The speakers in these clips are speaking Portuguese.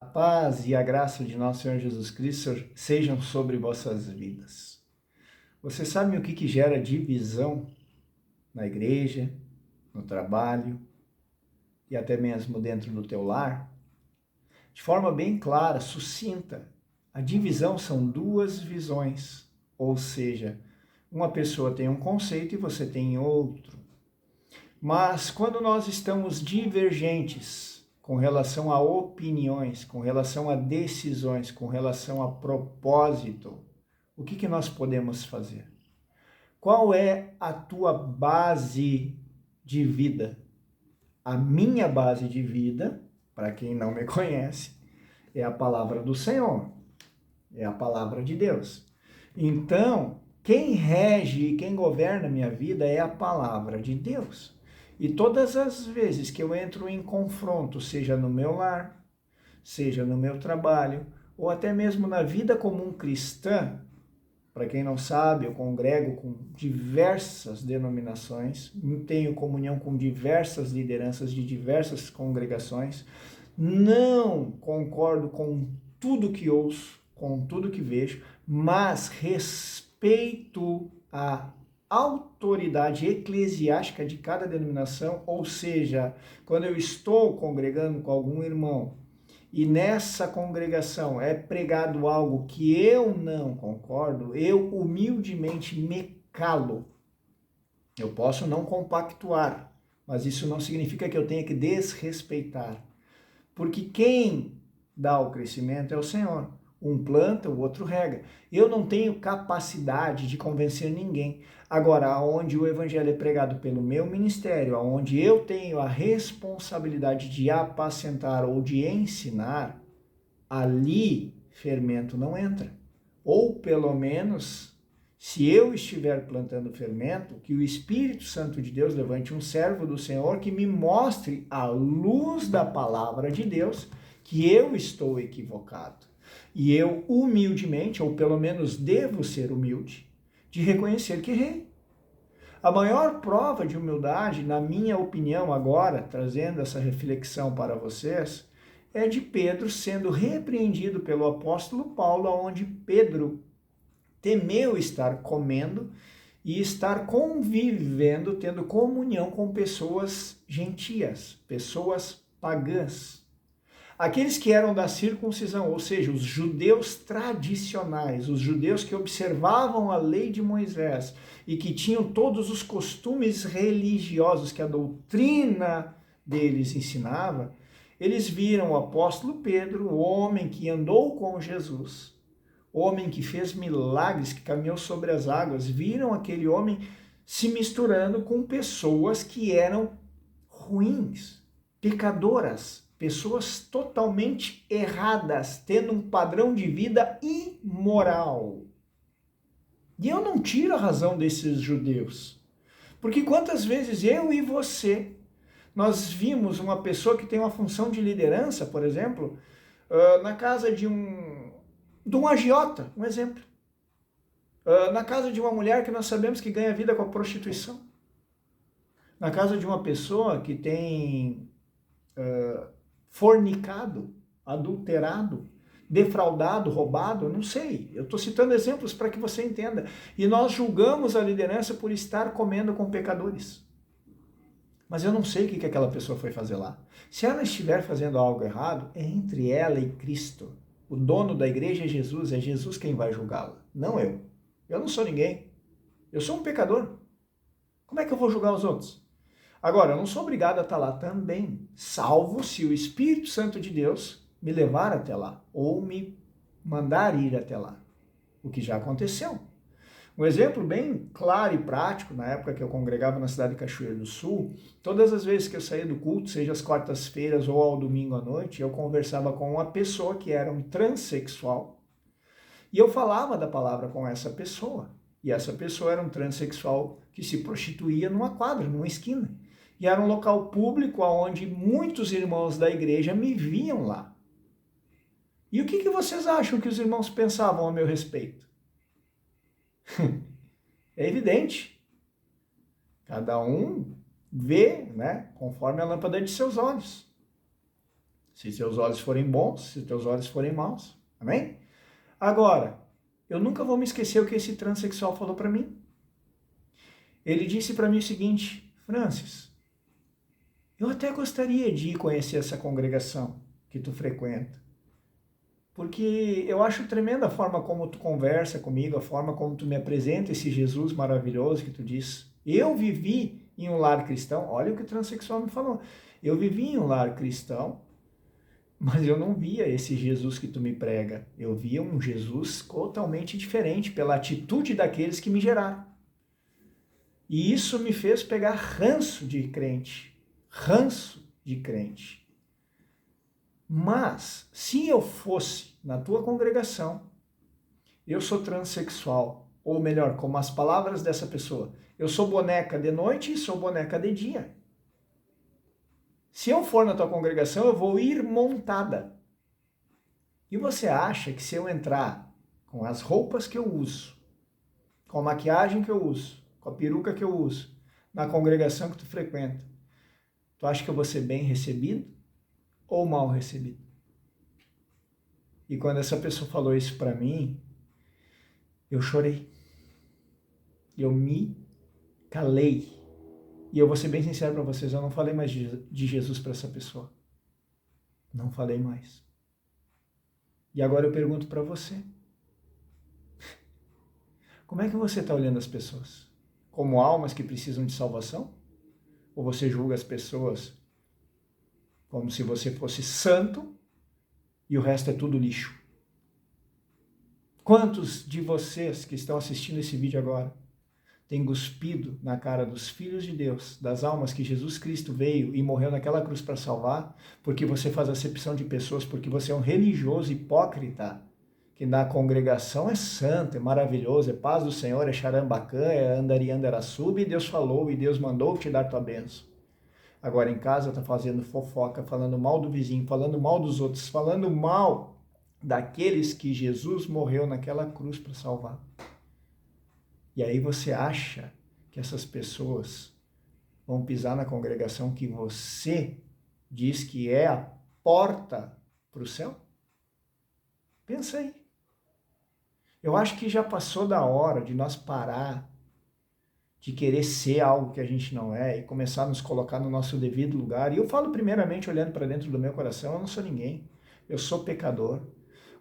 A paz e a graça de nosso Senhor Jesus Cristo sejam sobre vossas vidas. Você sabe o que gera divisão na igreja, no trabalho e até mesmo dentro do teu lar? De forma bem clara, sucinta, a divisão são duas visões, ou seja, uma pessoa tem um conceito e você tem outro. Mas quando nós estamos divergentes com relação a opiniões, com relação a decisões, com relação a propósito, o que nós podemos fazer? Qual é a tua base de vida? A minha base de vida, para quem não me conhece, é a palavra do Senhor, é a palavra de Deus. Então, quem rege e quem governa a minha vida é a palavra de Deus. E todas as vezes que eu entro em confronto, seja no meu lar, seja no meu trabalho, ou até mesmo na vida comum cristã, para quem não sabe, eu congrego com diversas denominações, tenho comunhão com diversas lideranças de diversas congregações, não concordo com tudo que ouço, com tudo que vejo, mas respeito a autoridade eclesiástica de cada denominação, ou seja, quando eu estou congregando com algum irmão e nessa congregação é pregado algo que eu não concordo, eu humildemente me calo. Eu posso não compactuar, mas isso não significa que eu tenha que desrespeitar. Porque quem dá o crescimento é o Senhor. Um planta, o outro rega. Eu não tenho capacidade de convencer ninguém. Agora, aonde o evangelho é pregado pelo meu ministério, aonde eu tenho a responsabilidade de apacentar ou de ensinar, ali fermento não entra. Ou pelo menos, se eu estiver plantando fermento, que o Espírito Santo de Deus levante um servo do Senhor que me mostre à luz da palavra de Deus que eu estou equivocado. E eu humildemente, ou pelo menos devo ser humilde, de reconhecer que errei. A maior prova de humildade, na minha opinião agora, trazendo essa reflexão para vocês, é de Pedro sendo repreendido pelo apóstolo Paulo, onde Pedro temeu estar comendo e estar convivendo, tendo comunhão com pessoas gentias, pessoas pagãs. Aqueles que eram da circuncisão, ou seja, os judeus tradicionais, os judeus que observavam a lei de Moisés e que tinham todos os costumes religiosos que a doutrina deles ensinava, eles viram o apóstolo Pedro, o homem que andou com Jesus, o homem que fez milagres, que caminhou sobre as águas, viram aquele homem se misturando com pessoas que eram ruins, pecadoras, pessoas totalmente erradas, tendo um padrão de vida imoral. E eu não tiro a razão desses judeus, porque quantas vezes eu e você, nós vimos uma pessoa que tem uma função de liderança, por exemplo, na casa de um agiota, um exemplo. Na casa de uma mulher que nós sabemos que ganha vida com a prostituição. Na casa de uma pessoa que tem fornicado, adulterado, defraudado, roubado, eu não sei. Eu estou citando exemplos para que você entenda. E nós julgamos a liderança por estar comendo com pecadores. Mas eu não sei o que aquela pessoa foi fazer lá. Se ela estiver fazendo algo errado, é entre ela e Cristo. O dono da igreja é Jesus quem vai julgá-la, não eu. Eu não sou ninguém. Eu sou um pecador. Como é que eu vou julgar os outros? Agora, eu não sou obrigado a estar lá também, salvo se o Espírito Santo de Deus me levar até lá, ou me mandar ir até lá, o que já aconteceu. Um exemplo bem claro e prático, na época que eu congregava na cidade de Cachoeiro do Sul, todas as vezes que eu saía do culto, seja às quartas-feiras ou ao domingo à noite, eu conversava com uma pessoa que era um transexual, e eu falava da palavra com essa pessoa, e essa pessoa era um transexual que se prostituía numa quadra, numa esquina. E era um local público onde muitos irmãos da igreja me viam lá. E o que vocês acham que os irmãos pensavam a meu respeito? É evidente. Cada um vê, né, conforme a lâmpada de seus olhos. Se teus olhos forem bons, se teus olhos forem maus. Amém? Agora, eu nunca vou me esquecer o que esse transexual falou para mim. Ele disse para mim o seguinte: Francis, eu até gostaria de ir conhecer essa congregação que tu frequenta, porque eu acho tremenda a forma como tu conversa comigo, a forma como tu me apresenta esse Jesus maravilhoso que tu diz. Eu vivi em um lar cristão, olha o que o transexual me falou, eu vivi em um lar cristão, mas eu não via esse Jesus que tu me prega, eu via um Jesus totalmente diferente pela atitude daqueles que me geraram. E isso me fez pegar ranço de crente. Mas, se eu fosse na tua congregação, eu sou transexual, ou melhor, como as palavras dessa pessoa, eu sou boneca de noite e sou boneca de dia. Se eu for na tua congregação, eu vou ir montada. E você acha que se eu entrar com as roupas que eu uso, com a maquiagem que eu uso, com a peruca que eu uso, na congregação que tu frequenta, tu acha que eu vou ser bem recebido ou mal recebido? E quando essa pessoa falou isso para mim, eu chorei. Eu me calei. E eu vou ser bem sincero para vocês, eu não falei mais de Jesus para essa pessoa. Não falei mais. E agora eu pergunto para você. Como é que você está olhando as pessoas? Como almas que precisam de salvação? Ou você julga as pessoas como se você fosse santo e o resto é tudo lixo? Quantos de vocês que estão assistindo esse vídeo agora têm cuspido na cara dos filhos de Deus, das almas que Jesus Cristo veio e morreu naquela cruz para salvar, porque você faz acepção de pessoas, porque você é um religioso hipócrita, que na congregação é santo, é maravilhoso, é paz do Senhor, é xarambacã, é andariandaraçuba, e Deus falou, e Deus mandou te dar tua bênção. Agora em casa tá fazendo fofoca, falando mal do vizinho, falando mal dos outros, falando mal daqueles que Jesus morreu naquela cruz para salvar. E aí você acha que essas pessoas vão pisar na congregação que você diz que é a porta para o céu? Pensa aí. Eu acho que já passou da hora de nós parar de querer ser algo que a gente não é e começar a nos colocar no nosso devido lugar. E eu falo primeiramente olhando para dentro do meu coração, eu não sou ninguém, eu sou pecador.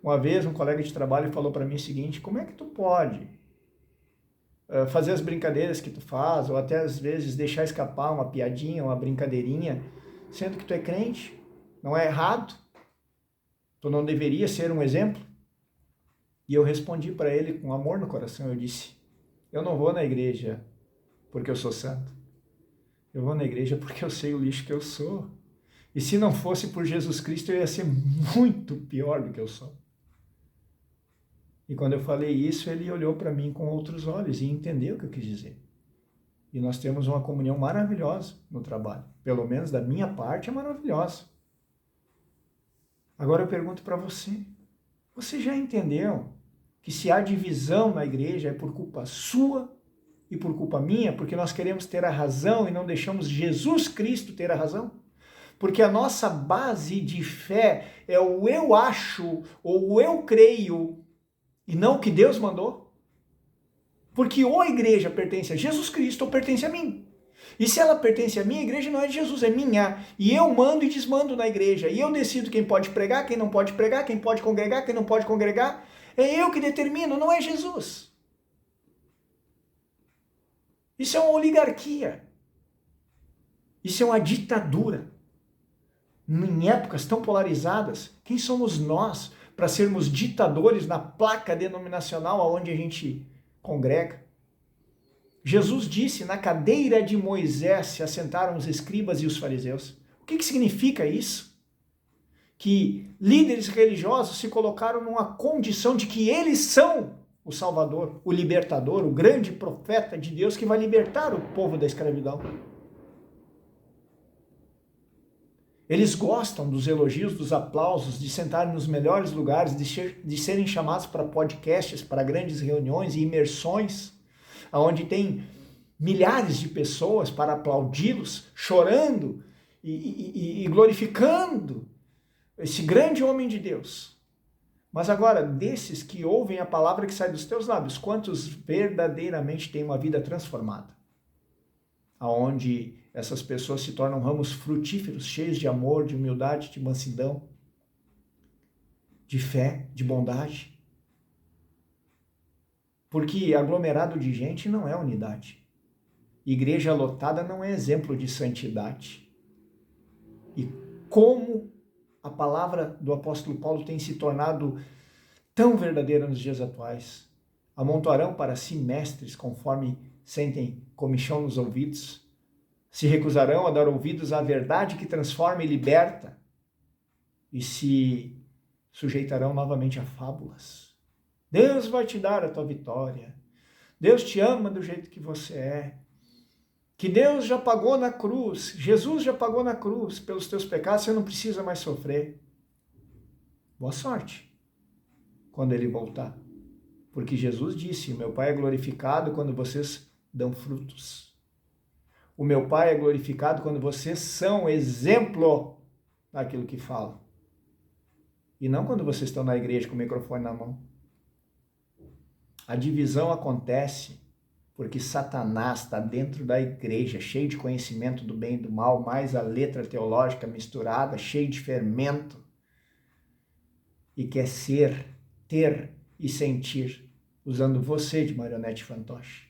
Uma vez um colega de trabalho falou para mim o seguinte: como é que tu pode fazer as brincadeiras que tu faz, ou até às vezes deixar escapar uma piadinha, uma brincadeirinha, sendo que tu é crente? Não é errado? Tu não deveria ser um exemplo? E eu respondi para ele com amor no coração, eu disse: eu não vou na igreja porque eu sou santo. Eu vou na igreja porque eu sei o lixo que eu sou. E se não fosse por Jesus Cristo, eu ia ser muito pior do que eu sou. E quando eu falei isso, ele olhou para mim com outros olhos e entendeu o que eu quis dizer. E nós temos uma comunhão maravilhosa no trabalho. Pelo menos da minha parte é maravilhosa. Agora eu pergunto para você: você já entendeu que se há divisão na igreja é por culpa sua e por culpa minha, porque nós queremos ter a razão e não deixamos Jesus Cristo ter a razão? Porque a nossa base de fé é o eu acho ou o eu creio e não o que Deus mandou? Porque ou a igreja pertence a Jesus Cristo ou pertence a mim. E se ela pertence a mim, a igreja não é de Jesus, é minha. E eu mando e desmando na igreja. E eu decido quem pode pregar, quem não pode pregar, quem pode congregar, quem não pode congregar. É eu que determino, não é Jesus. Isso é uma oligarquia. Isso é uma ditadura. Em épocas tão polarizadas, quem somos nós para sermos ditadores na placa denominacional onde a gente congrega? Jesus disse: na cadeira de Moisés se assentaram os escribas e os fariseus. O que significa isso? Que líderes religiosos se colocaram numa condição de que eles são o Salvador, o libertador, o grande profeta de Deus que vai libertar o povo da escravidão. Eles gostam dos elogios, dos aplausos, de sentarem nos melhores lugares, de serem chamados para podcasts, para grandes reuniões e imersões, onde tem milhares de pessoas para aplaudi-los, chorando e glorificando esse grande homem de Deus. Mas agora, desses que ouvem a palavra que sai dos teus lábios, quantos verdadeiramente têm uma vida transformada? Aonde essas pessoas se tornam ramos frutíferos, cheios de amor, de humildade, de mansidão, de fé, de bondade. Porque aglomerado de gente não é unidade. Igreja lotada não é exemplo de santidade. E como a palavra do apóstolo Paulo tem se tornado tão verdadeira nos dias atuais. Amontoarão para si mestres conforme sentem comichão nos ouvidos. Se recusarão a dar ouvidos à verdade que transforma e liberta. E se sujeitarão novamente a fábulas. Deus vai te dar a tua vitória. Deus te ama do jeito que você é. Que Deus já pagou na cruz, Jesus já pagou na cruz pelos teus pecados, você não precisa mais sofrer. Boa sorte quando ele voltar. Porque Jesus disse, o meu Pai é glorificado quando vocês dão frutos. O meu Pai é glorificado quando vocês são exemplo daquilo que falam. E não quando vocês estão na igreja com o microfone na mão. A divisão acontece porque Satanás está dentro da igreja, cheio de conhecimento do bem e do mal, mais a letra teológica misturada, cheio de fermento, e quer ser, ter e sentir, usando você de marionete fantoche.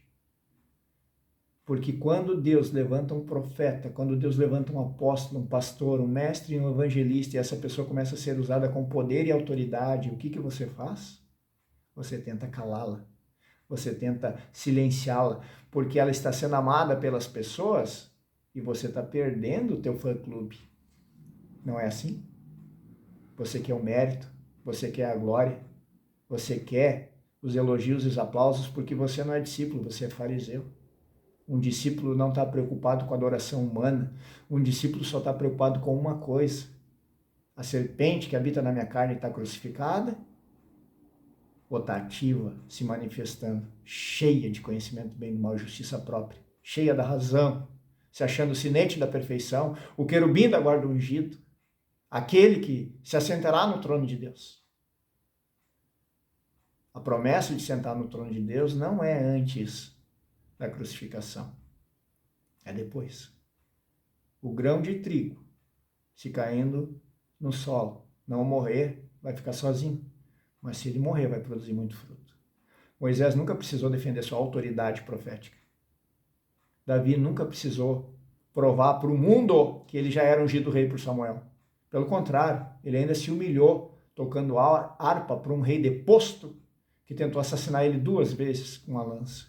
Porque quando Deus levanta um profeta, quando Deus levanta um apóstolo, um pastor, um mestre e um evangelista, e essa pessoa começa a ser usada com poder e autoridade, o que você faz? Você tenta calá-la. Você tenta silenciá-la, porque ela está sendo amada pelas pessoas e você está perdendo o teu fã-clube. Não é assim? Você quer o mérito, você quer a glória, você quer os elogios e os aplausos porque você não é discípulo, você é fariseu. Um discípulo não está preocupado com a adoração humana, um discípulo só está preocupado com uma coisa. A serpente que habita na minha carne está crucificada, ou está ativa, se manifestando, cheia de conhecimento do bem e do mal e justiça própria, cheia da razão, se achando o sinete da perfeição, o querubim da guarda ungido, aquele que se assentará no trono de Deus. A promessa de sentar no trono de Deus não é antes da crucificação, é depois. O grão de trigo, se caindo no solo, não morrer, vai ficar sozinho. Mas se ele morrer, vai produzir muito fruto. Moisés nunca precisou defender sua autoridade profética. Davi nunca precisou provar para o mundo que ele já era ungido rei por Samuel. Pelo contrário, ele ainda se humilhou, tocando harpa para um rei deposto, que tentou assassinar ele 2 vezes com uma lança.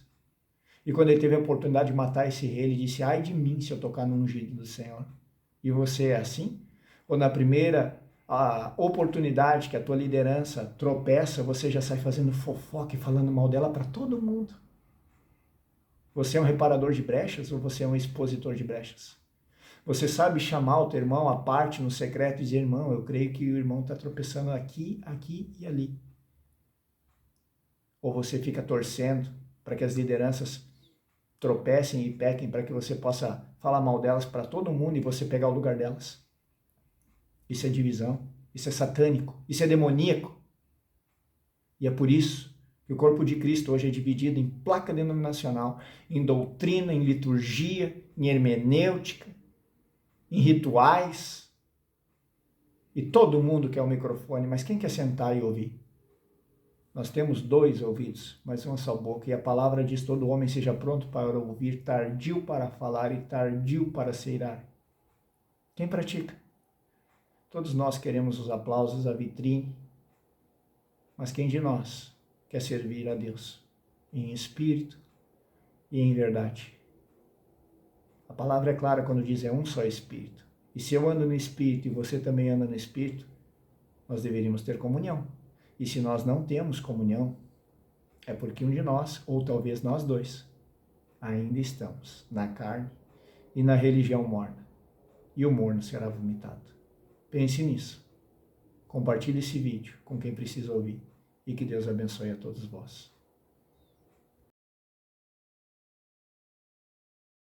E quando ele teve a oportunidade de matar esse rei, ele disse, ai de mim se eu tocar no ungido do Senhor. E você é assim? Ou na primeira a oportunidade que a tua liderança tropeça, você já sai fazendo fofoca e falando mal dela para todo mundo. Você é um reparador de brechas ou você é um expositor de brechas? Você sabe chamar o teu irmão à parte no secreto e dizer, irmão, eu creio que o irmão está tropeçando aqui, aqui e ali. Ou você fica torcendo para que as lideranças tropecem e pequem para que você possa falar mal delas para todo mundo e você pegar o lugar delas? Isso é divisão, isso é satânico, isso é demoníaco. E é por isso que o corpo de Cristo hoje é dividido em placa denominacional, em doutrina, em liturgia, em hermenêutica, em rituais. E todo mundo quer o microfone, mas quem quer sentar e ouvir? Nós temos 2 ouvidos, mas uma só boca. E a palavra diz, todo homem seja pronto para ouvir, tardio para falar e tardio para se irar. Quem pratica? Todos nós queremos os aplausos, a vitrine, mas quem de nós quer servir a Deus em espírito e em verdade? A palavra é clara quando diz é um só espírito. E se eu ando no espírito e você também anda no espírito, nós deveríamos ter comunhão. E se nós não temos comunhão, é porque um de nós, ou talvez nós 2, ainda estamos na carne e na religião morna. E o morno será vomitado. Pense nisso. Compartilhe esse vídeo com quem precisa ouvir. E que Deus abençoe a todos vós.